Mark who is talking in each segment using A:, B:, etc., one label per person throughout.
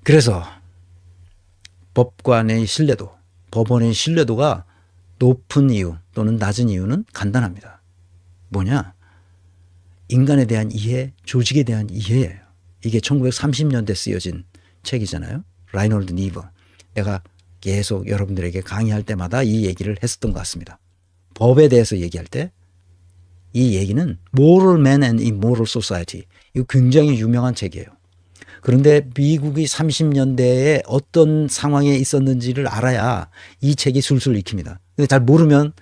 A: 그래서 법관의 신뢰도, 법원의 신뢰도가 높은 이유 또는 낮은 이유는 간단합니다. 뭐냐? 인간에 대한 이해, 조직에 대한 이해예요. 이게 1930년대 쓰여진 책이잖아요. 라이놀드 니버. 내가 계속 여러분들에게 강의할 때마다 이 얘기를 했었던 것 같습니다. 법에 대해서 얘기할 때 이 얘기는 Moral Man and Immoral Society. 이거 굉장히 유명한 책이에요. 그런데 미국이 30년대에 어떤 상황에 있었는지를 알아야 이 책이 술술 익힙니다. 근데 잘 모르면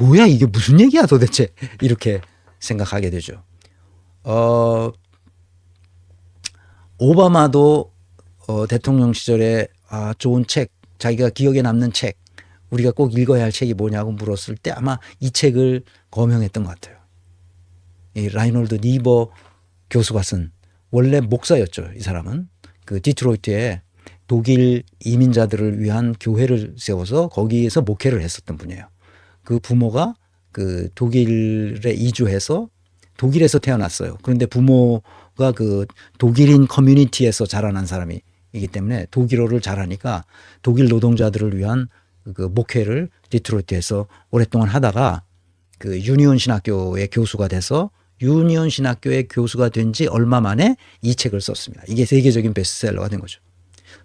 A: 뭐야 이게 무슨 얘기야 도대체 이렇게 생각하게 되죠. 오바마도 대통령 시절에 좋은 책, 자기가 기억에 남는 책, 우리가 꼭 읽어야 할 책이 뭐냐고 물었을 때 아마 이 책을 거명했던 것 같아요. 이 라이놀드 니버 교수가 쓴, 원래 목사였죠. 이 사람은 그 디트로이트에 독일 이민자들을 위한 교회를 세워서 거기에서 목회를 했었던 분이에요. 그 부모가 그 독일에 이주해서 독일에서 태어났어요. 그런데 부모가 그 독일인 커뮤니티에서 자라난 사람이기 때문에 독일어를 잘하니까 독일 노동자들을 위한 그 목회를 디트로이트에서 오랫동안 하다가 그 유니온 신학교의 교수가 돼서 유니온 신학교의 교수가 된 지 얼마 만에 이 책을 썼습니다. 이게 세계적인 베스트셀러가 된 거죠.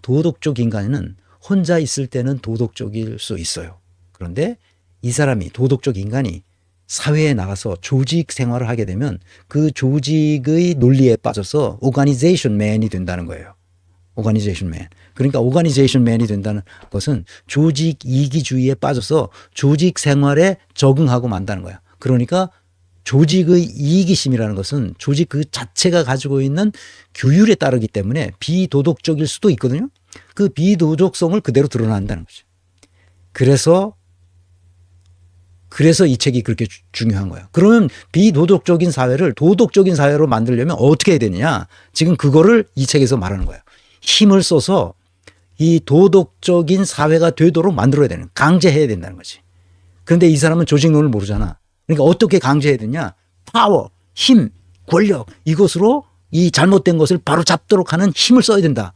A: 도덕적 인간은 혼자 있을 때는 도덕적일 수 있어요. 그런데 이 사람이, 도덕적 인간이 사회에 나가서 조직 생활을 하게 되면 그 조직의 논리에 빠져서 오가니제이션 맨이 된다는 거예요. 오가니제이션 맨. 그러니까 오가니제이션 맨이 된다는 것은 조직 이기주의에 빠져서 조직 생활에 적응하고 만다는 거야. 그러니까 조직의 이기심이라는 것은 조직 그 자체가 가지고 있는 규율에 따르기 때문에 비도덕적일 수도 있거든요. 그 비도덕성을 그대로 드러난다는 거죠. 그래서 이 책이 그렇게 중요한 거예요. 그러면 비도덕적인 사회를 도덕적인 사회로 만들려면 어떻게 해야 되느냐? 지금 그거를 이 책에서 말하는 거예요. 힘을 써서 이 도덕적인 사회가 되도록 만들어야 되는, 강제해야 된다는 거지. 그런데 이 사람은 조직론을 모르잖아. 그러니까 어떻게 강제해야 되냐? 파워, 힘, 권력, 이것으로 이 잘못된 것을 바로 잡도록 하는 힘을 써야 된다.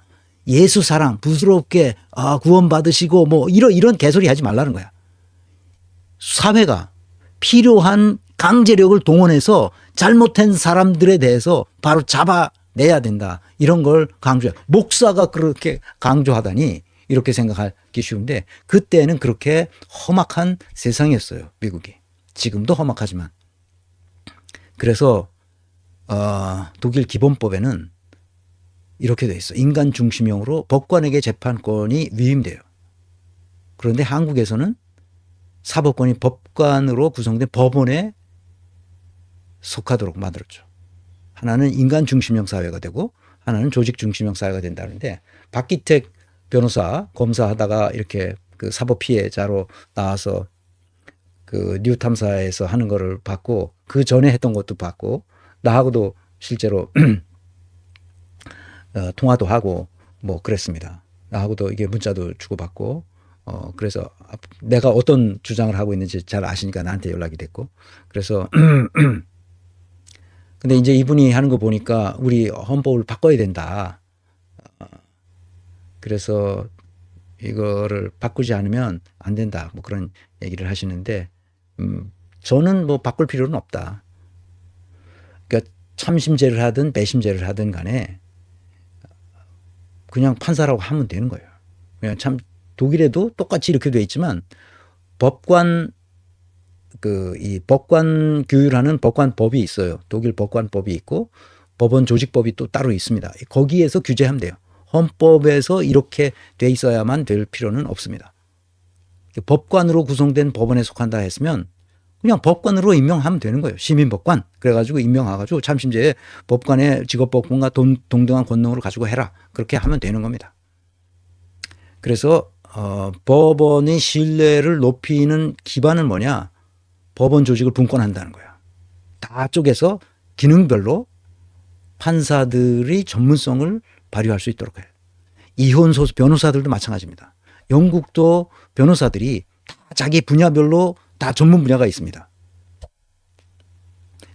A: 예수 사랑, 부드럽게 구원받으시고 뭐 이런 개소리 하지 말라는 거야. 사회가 필요한 강제력을 동원해서 잘못한 사람들에 대해서 바로 잡아내야 된다. 이런 걸 강조해. 목사가 그렇게 강조하다니 이렇게 생각하기 쉬운데 그때는 그렇게 험악한 세상이었어요. 미국이. 지금도 험악하지만. 그래서 독일 기본법에는 이렇게 돼 있어. 인간 중심형으로 법관에게 재판권이 위임돼요. 그런데 한국에서는 사법권이 법관으로 구성된 법원에 속하도록 만들었죠. 하나는 인간 중심형 사회가 되고 하나는 조직 중심형 사회가 된다는데 박기택 변호사 검사하다가 이렇게 그 사법 피해자로 나와서 그 뉴 탐사에서 하는 거를 봤고 그 전에 했던 것도 봤고 나하고도 실제로 통화도 하고 뭐 그랬습니다. 나하고도 이게 문자도 주고받고 그래서 내가 어떤 주장을 하고 있는지 잘 아시니까 나한테 연락이 됐고 그래서 근데 이제 이분이 하는 거 보니까 우리 헌법을 바꿔야 된다. 그래서 이거를 바꾸지 않으면 안 된다. 뭐 그런 얘기를 하시는데 저는 뭐 바꿀 필요는 없다. 그러니까 참심죄를 하든 배심죄를 하든 간에 그냥 판사라고 하면 되는 거예요. 그냥 참 독일에도 똑같이 이렇게 돼 있지만 법관 이 법관 규율하는 법관법이 있어요. 독일 법관법이 있고 법원 조직법이 또 따로 있습니다. 거기에서 규제하면 돼요. 헌법에서 이렇게 돼 있어야만 될 필요는 없습니다. 법관으로 구성된 법원에 속한다 했으면 그냥 법관으로 임명하면 되는 거예요. 시민법관. 그래가지고 임명해가지고 참심제에 법관의 직업법권과 동등한 권능을 가지고 해라. 그렇게 하면 되는 겁니다. 그래서 법원의 신뢰를 높이는 기반은 뭐냐? 법원 조직을 분권한다는 거야. 다 쪼개서 기능별로 판사들이 전문성을 발휘할 수 있도록 해요. 이혼소수 변호사들도 마찬가지입니다. 영국도 변호사들이 다 자기 분야별로 다 전문 분야가 있습니다.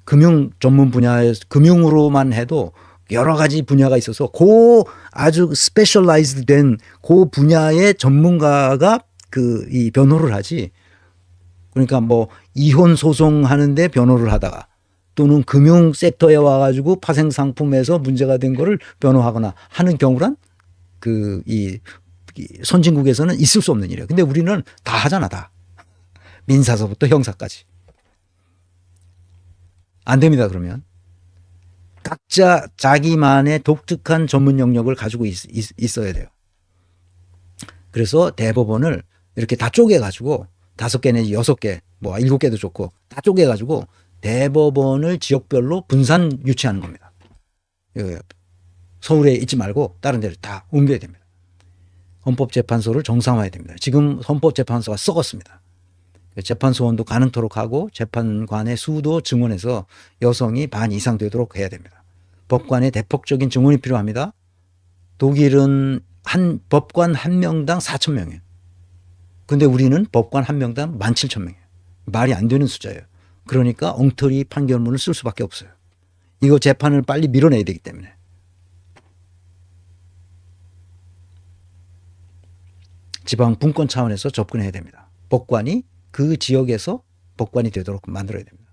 A: 금융 전문 분야에 금융으로만 해도 여러 가지 분야가 있어서 그 아주 스페셜라이즈드 된 그 분야의 전문가가 이 변호를 하지. 그러니까 뭐 이혼 소송하는데 변호를 하다가 또는 금융 섹터에 와가지고 파생 상품에서 문제가 된 거를 변호하거나 하는 경우란 이 선진국에서는 있을 수 없는 일이에요. 근데 우리는 다 하잖아, 다. 민사서부터 형사까지. 안 됩니다, 그러면. 각자 자기만의 독특한 전문 영역을 가지고 있어야 돼요. 그래서 대법원을 이렇게 다 쪼개가지고 5개 내지 6개, 뭐 7개도 좋고 다 쪼개가지고 대법원을 지역별로 분산 유치하는 겁니다. 서울에 있지 말고 다른 데를 다 옮겨야 됩니다. 헌법재판소를 정상화해야 됩니다. 지금 헌법재판소가 썩었습니다. 재판소원도 가능토록 하고 재판관의 수도 증원해서 여성이 반 이상 되도록 해야 됩니다. 법관의 대폭적인 증원이 필요합니다. 독일은 법관 한 명당 4,000명이에요. 근데 우리는 법관 한 명당 17,000명이에요. 말이 안 되는 숫자예요. 그러니까 엉터리 판결문을 쓸 수밖에 없어요. 이거 재판을 빨리 밀어내야 되기 때문에. 지방 분권 차원에서 접근해야 됩니다. 법관이 그 지역에서 법관이 되도록 만들어야 됩니다.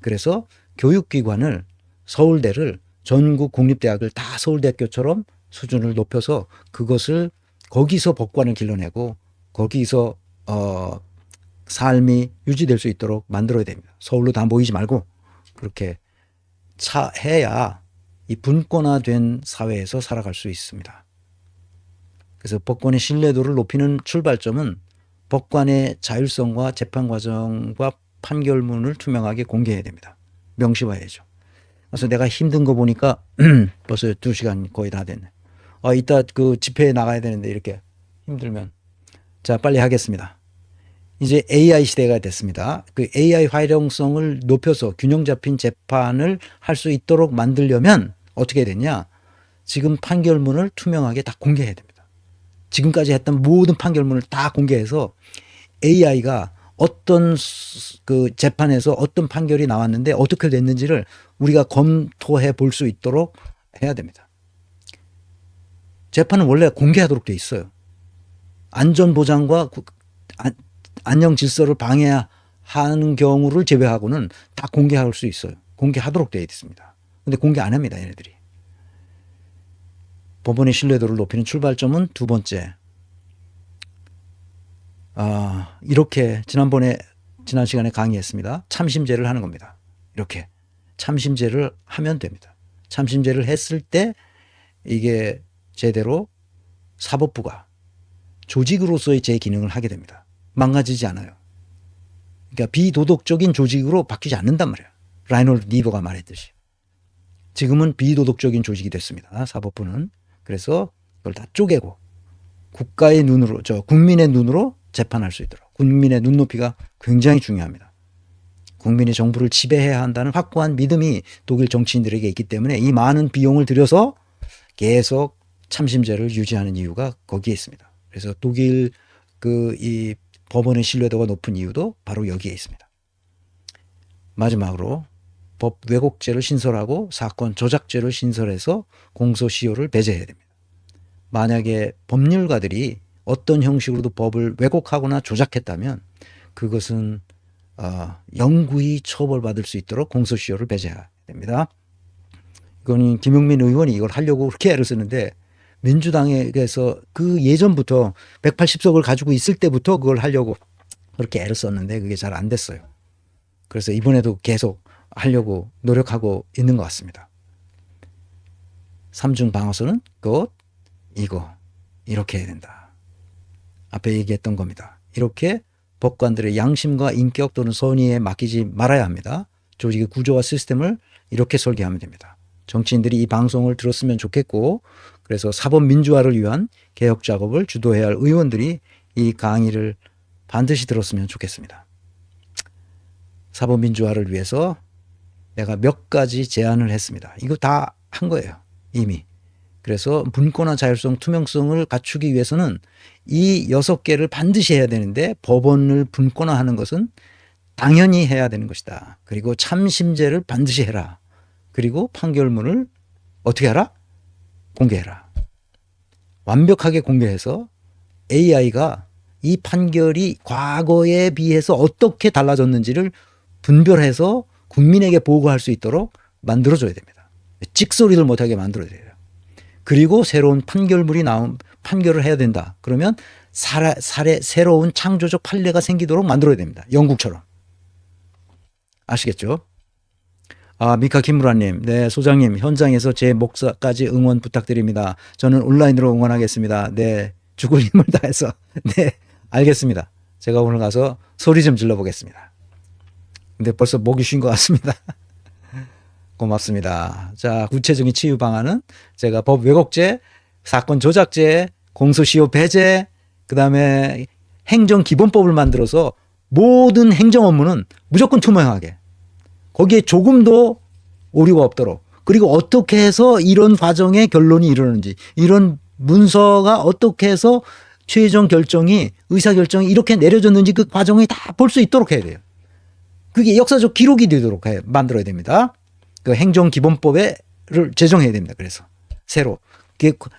A: 그래서 교육기관을 서울대를 전국 공립대학을 다 서울대학교처럼 수준을 높여서 그것을 거기서 법관을 길러내고 거기서 삶이 유지될 수 있도록 만들어야 됩니다. 서울로 다 모이지 말고 그렇게 해야 이 분권화된 사회에서 살아갈 수 있습니다. 그래서 법관의 신뢰도를 높이는 출발점은 법관의 자율성과 재판 과정과 판결문을 투명하게 공개해야 됩니다. 명시화해야죠. 그래서 내가 힘든 거 보니까 벌써 2시간 거의 다 됐네. 이따 그 집회에 나가야 되는데 이렇게 힘들면. 자, 빨리 하겠습니다. 이제 AI 시대가 됐습니다. 그 AI 활용성을 높여서 균형 잡힌 재판을 할 수 있도록 만들려면 어떻게 해야 되냐? 지금 판결문을 투명하게 다 공개해야 됩니다. 지금까지 했던 모든 판결문을 다 공개해서 AI가 어떤 그 재판에서 어떤 판결이 나왔는데 어떻게 됐는지를 우리가 검토해 볼 수 있도록 해야 됩니다. 재판은 원래 공개하도록 돼 있어요. 안전보장과 안녕 질서를 방해하는 경우를 제외하고는 다 공개할 수 있어요. 공개하도록 되어 있습니다. 근데 공개 안 합니다, 얘네들이. 법원의 신뢰도를 높이는 출발점은 두 번째. 이렇게 지난 시간에 강의했습니다. 참심제를 하는 겁니다. 이렇게 참심제를 하면 됩니다. 참심제를 했을 때 이게 제대로 사법부가 조직으로서의 제 기능을 하게 됩니다. 망가지지 않아요. 그러니까 비도덕적인 조직으로 바뀌지 않는단 말이에요. 라이놀드 니버가 말했듯이. 지금은 비도덕적인 조직이 됐습니다. 사법부는. 그래서 그걸 다 쪼개고 국가의 눈으로, 국민의 눈으로 재판할 수 있도록. 국민의 눈높이가 굉장히 중요합니다. 국민이 정부를 지배해야 한다는 확고한 믿음이 독일 정치인들에게 있기 때문에 이 많은 비용을 들여서 계속 참심제를 유지하는 이유가 거기에 있습니다. 그래서 독일 이 법원의 신뢰도가 높은 이유도 바로 여기에 있습니다. 마지막으로 법 왜곡죄를 신설하고 사건 조작죄를 신설해서 공소시효를 배제해야 됩니다. 만약에 법률가들이 어떤 형식으로도 법을 왜곡하거나 조작했다면 그것은 영구히 처벌받을 수 있도록 공소시효를 배제해야 됩니다. 이건 김용민 의원이 이걸 하려고 그렇게 애를 쓰는데 민주당에서 그 예전부터 180석을 가지고 있을 때부터 그걸 하려고 그렇게 애를 썼는데 그게 잘 안 됐어요. 그래서 이번에도 계속 하려고 노력하고 있는 것 같습니다. 삼중 방어선은 이거 이렇게 해야 된다. 앞에 얘기했던 겁니다. 이렇게 법관들의 양심과 인격 또는 선의에 맡기지 말아야 합니다. 조직의 구조와 시스템을 이렇게 설계하면 됩니다. 정치인들이 이 방송을 들었으면 좋겠고 그래서 사법민주화를 위한 개혁 작업을 주도해야 할 의원들이 이 강의를 반드시 들었으면 좋겠습니다. 사법민주화를 위해서 내가 몇 가지 제안을 했습니다. 이거 다 한 거예요. 이미. 그래서 분권화 자율성 투명성을 갖추기 위해서는 이 6개를 반드시 해야 되는데 법원을 분권화하는 것은 당연히 해야 되는 것이다. 그리고 참심제를 반드시 해라. 그리고 판결문을 어떻게 하라? 공개해라. 완벽하게 공개해서 AI가 이 판결이 과거에 비해서 어떻게 달라졌는지를 분별해서 국민에게 보고할 수 있도록 만들어줘야 됩니다. 찍소리를 못하게 만들어야 돼요. 그리고 새로운 판결을 해야 된다. 그러면 새로운 창조적 판례가 생기도록 만들어야 됩니다. 영국처럼. 아시겠죠? 미카 김무라님, 네, 소장님, 현장에서 제 목사까지 응원 부탁드립니다. 저는 온라인으로 응원하겠습니다. 네, 죽을 힘을 다해서. 네, 알겠습니다. 제가 오늘 가서 소리 좀 질러보겠습니다. 근데 벌써 목이 쉰 것 같습니다. 고맙습니다. 자, 구체적인 치유 방안은 제가 법 왜곡죄, 사건 조작죄, 공소시효 배제, 그 다음에 행정기본법을 만들어서 모든 행정 업무는 무조건 투명하게, 거기에 조금도 오류가 없도록, 그리고 어떻게 해서 이런 과정의 결론이 이르는지, 이런 문서가 어떻게 해서 최종 결정이, 의사결정이 이렇게 내려졌는지 그 과정이 다 볼 수 있도록 해야 돼요. 그게 역사적 기록이 되도록 만들어야 됩니다. 그 행정기본법을 제정해야 됩니다. 그래서 새로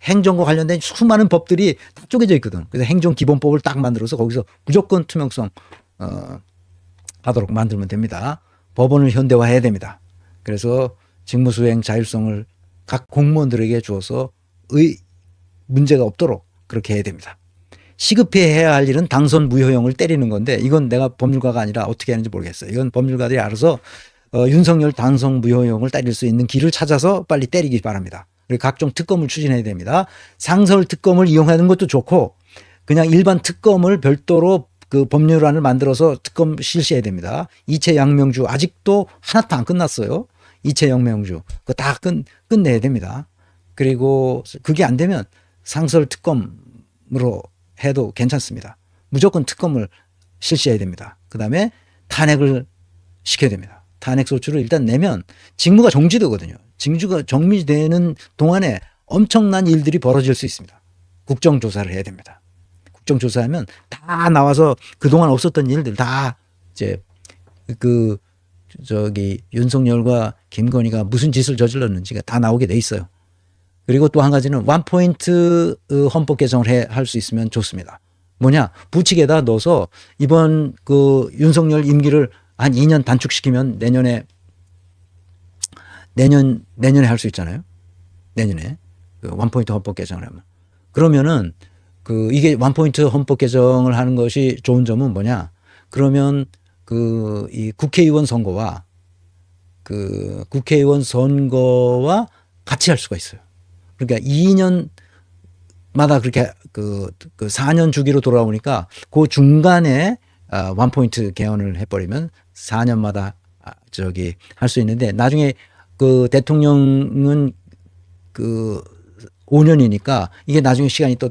A: 행정과 관련된 수많은 법들이 다 쪼개져 있거든. 그래서 행정기본법을 딱 만들어서 거기서 무조건 투명성 하도록 만들면 됩니다. 법원을 현대화해야 됩니다. 그래서 직무수행 자율성을 각 공무원들에게 주어서 문제가 없도록 그렇게 해야 됩니다. 시급히 해야 할 일은 당선 무효형을 때리는 건데, 이건 내가 법률가가 아니라 어떻게 하는지 모르겠어요. 이건 법률가들이 알아서 윤석열 당선 무효형을 때릴 수 있는 길을 찾아서 빨리 때리기 바랍니다. 그리고 각종 특검을 추진해야 됩니다. 상설 특검을 이용하는 것도 좋고, 그냥 일반 특검을 별도로 그 법률안을 만들어서 특검 실시해야 됩니다. 이채 양명주 아직도 하나도 안 끝났어요. 이채 양명주 그거 다 끝내야 됩니다. 그리고 그게 안 되면 상설 특검으로 해도 괜찮습니다. 무조건 특검을 실시해야 됩니다. 그 다음에 탄핵을 시켜야 됩니다. 탄핵 소추를 일단 내면 직무가 정지되거든요. 직무가 정지되는 동안에 엄청난 일들이 벌어질 수 있습니다. 국정조사를 해야 됩니다. 국정조사하면 다 나와서 그동안 없었던 일들 다 이제 윤석열과 김건희가 무슨 짓을 저질렀는지가 다 나오게 돼 있어요. 그리고 또 한 가지는 원포인트 헌법 개정을 할 수 있으면 좋습니다. 뭐냐? 부칙에다 넣어서 이번 그 윤석열 임기를 한 2년 단축시키면 내년에 할 수 있잖아요. 내년에 그 원포인트 헌법 개정을 하면. 그러면은 이게 원포인트 헌법 개정을 하는 것이 좋은 점은 뭐냐? 그러면 이 국회의원 선거와 같이 할 수가 있어요. 그러니까 2년마다 그렇게 그 4년 주기로 돌아오니까 그 중간에 원포인트 개헌을 해버리면 4년마다 할 수 있는데, 나중에 그 대통령은 5년이니까 이게 나중에 시간이 또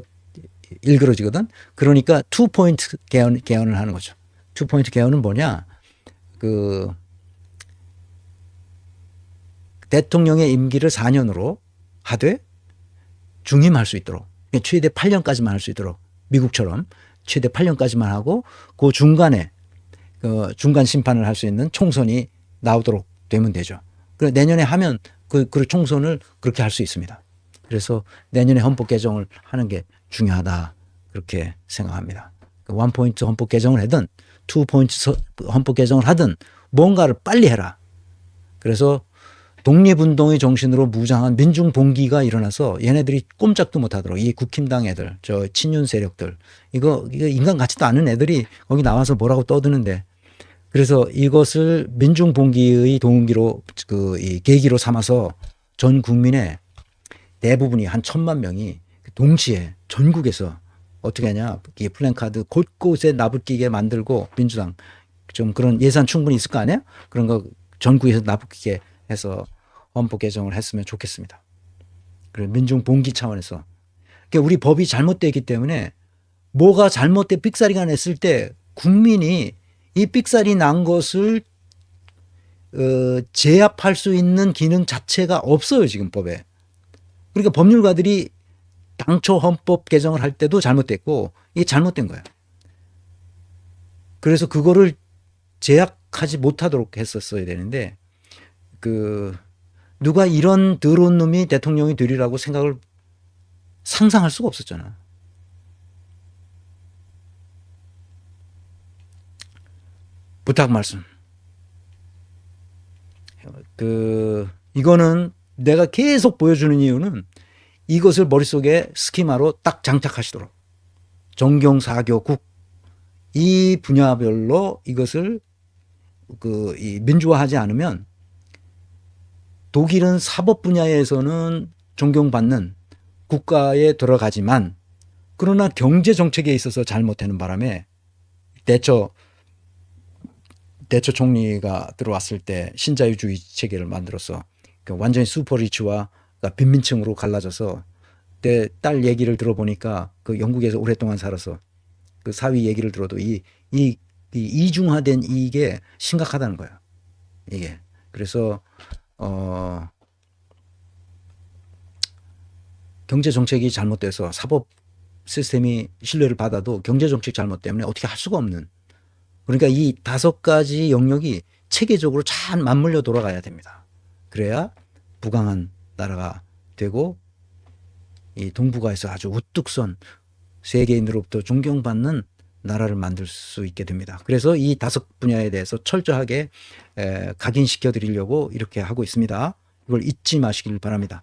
A: 일그러지거든. 그러니까 투포인트 개헌을 하는 거죠. 투포인트 개헌은 뭐냐? 대통령의 임기를 4년으로 하되 중임할 수 있도록, 최대 8년까지만 할 수 있도록, 미국처럼 최대 8년까지만 하고 그 중간에 중간 심판을 할 수 있는 총선이 나오도록 되면 되죠. 그래 내년에 하면 그 총선을 그렇게 할 수 있습니다. 그래서 내년에 헌법 개정을 하는 게 중요하다, 그렇게 생각합니다. 원포인트 헌법 개정을 하든 투포인트 헌법 개정을 하든 뭔가를 빨리 해라. 그래서 독립운동의 정신으로 무장한 민중봉기가 일어나서 얘네들이 꼼짝도 못하도록, 이 국힘당 애들, 저 친윤 세력들, 이거 인간 같지도 않은 애들이 거기 나와서 뭐라고 떠드는데, 그래서 이것을 민중봉기의 동기로 이 계기로 삼아서 전 국민의 대부분이 한 1,000만 명이 동시에 전국에서 어떻게 하냐, 이 플랜카드 곳곳에 나부끼게 만들고, 민주당 좀 그런 예산 충분히 있을 거 아니에요? 그런 거 전국에서 나부끼게 해서 헌법 개정을 했으면 좋겠습니다. 그리고 민중 봉기 차원에서. 그러니까 우리 법이 잘못되어 있기 때문에 뭐가 잘못돼 삑사리가 냈을 때 국민이 이 삑사리 난 것을 제압할 수 있는 기능 자체가 없어요, 지금 법에. 그러니까 법률가들이 당초 헌법 개정을 할 때도 잘못됐고 이게 잘못된 거예요. 그래서 그거를 제약하지 못하도록 했었어야 되는데 누가 이런 더러운 놈이 대통령이 되리라고 생각을 상상할 수가 없었잖아. 부탁 말씀. 이거는 내가 계속 보여주는 이유는 이것을 머릿속에 스키마로 딱 장착하시도록. 정경, 사교, 국, 이 분야별로 이것을 이 민주화하지 않으면 독일은 사법 분야에서는 존경받는 국가에 들어가지만 그러나 경제 정책에 있어서 잘못하는 바람에 대처 총리가 들어왔을 때 신자유주의 체계를 만들어서 완전히 슈퍼리치와 빈민층으로 갈라져서 내 딸 얘기를 들어보니까 그 영국에서 오랫동안 살아서 그 사위 얘기를 들어도 이 이중화된 이게 심각하다는 거야. 이게. 그래서 경제 정책이 잘못돼서 사법 시스템이 신뢰를 받아도 경제 정책 잘못 때문에 어떻게 할 수가 없는. 그러니까 이 5가지 영역이 체계적으로 잘 맞물려 돌아가야 됩니다. 그래야 부강한 나라가 되고 이 동북아에서 아주 우뚝 선 세계인으로부터 존경받는 나라를 만들 수 있게 됩니다. 그래서 이 5분야에 대해서 철저하게 각인시켜 드리려고 이렇게 하고 있습니다. 이걸 잊지 마시길 바랍니다.